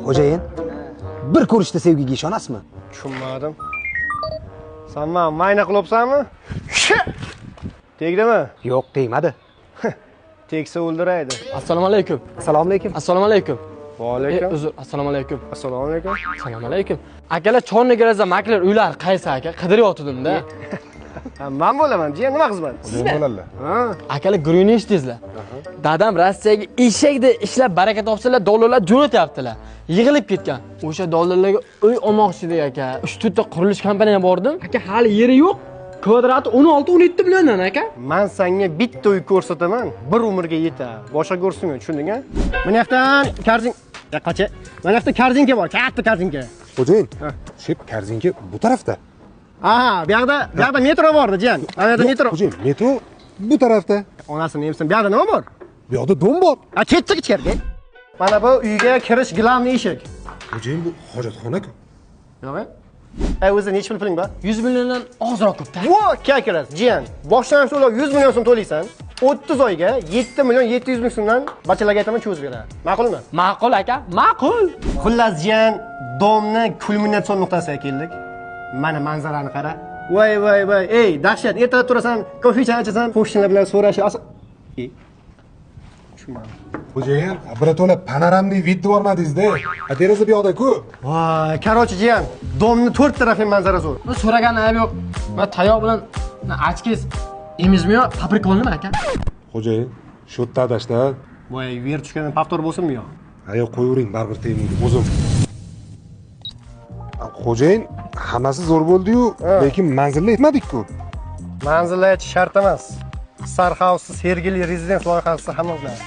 Xo'jayin, bir ko'rishda sevgiga ishonasizmi? Tushunmadim. Sen men mayna qilyapsanmi? Tegdimi? Yo'q, tegmadi. Tegsa o'ldiraydi. Assalomu alaykum. Assalomu alaykum. Assalomu alaykum. Va alaykum. Uzr, assalomu alaykum. Assalomu alaykum. Assalomu alaykum. Akalar Chornigarazda makler uylar qaysi aka? Qidiryotgandim-da. Men bo'laman. Jiyan nima xizmat? Bo'ladilar. Ha. Akalar guruni eshitdingizlar. Dadam Rossiyaga eshakda ishlab baraka topsalar, dollarlar jo'natyaptilar. Yig'ilib ketgan. O'sha dollarlarga uy olmoqchi edi aka. 3-4 ta qurilish kompaniyasiga bordim. Aka hali yeri yo'q. Kvadrati 16-17 milliondan aka. Men senga bitta uy ko'rsataman, bir umrga yetar. Boshqa ko'rsing, tushundingmi? Mana yoqdan karzing, qacha. Mana yoqda karzinka bor, katta karzinka. Xo'jayin, shep karzinka bu tarafda. Aha, bu yoqda metro bor-da, jiyan. Mana yoqda metro. Xo'jayin, metro bu tarafda. Onasini emsin. Bu yoqda nima bor? Bu yoqda dom bor. Ha, ketdi ichkariga. Mana bu uyga kirish gilamli eshik. Xo'jayin, bu hojatxona-ku. Yo'q. O'zi necha puling bor? 100 milliondan ozroq ko'p-da. Vo, kalkulas, jiyan. Boshdan to'lab 100 million so'm to'laysan. 30 oyga 7 million 700 ming so'mdan bachalarga aytaman cho'zib beradi. Ma'qulmi? Ma'qul aka, ma'qul. Xullas, jiyan, domni kulminatsion nuqtasiga keldik. Mana manzarani qara. Voy. Ey, dahshat. Ertalab turasan, kofe ichasan, qo'shnilar bilan so'rashib. Xo'jayin, birato'la panoramli vid bormadingiz-da. Deraza bu yoqda-ku. Voy, karochi jiyan, domni 4 tarafli manzara zo'r. Bu so'raganim ayb yo'q. Va tayoq bilan achkiz emizmi-yo, paprikonimi aka? Xo'jayin, shu yerda adashda. Voy, yer tushgandan paftor bo'lsinmi yo? Ayo, qo'yavering, baribir tegmaydi, o'zim. Xo'jayin, hammasi zo'r bo'ldi-yu, lekin manzilga yetmadik-ku. Manzilga shart emas. Sarxavsiz Sergeli rezident loyihasi hamma bilan.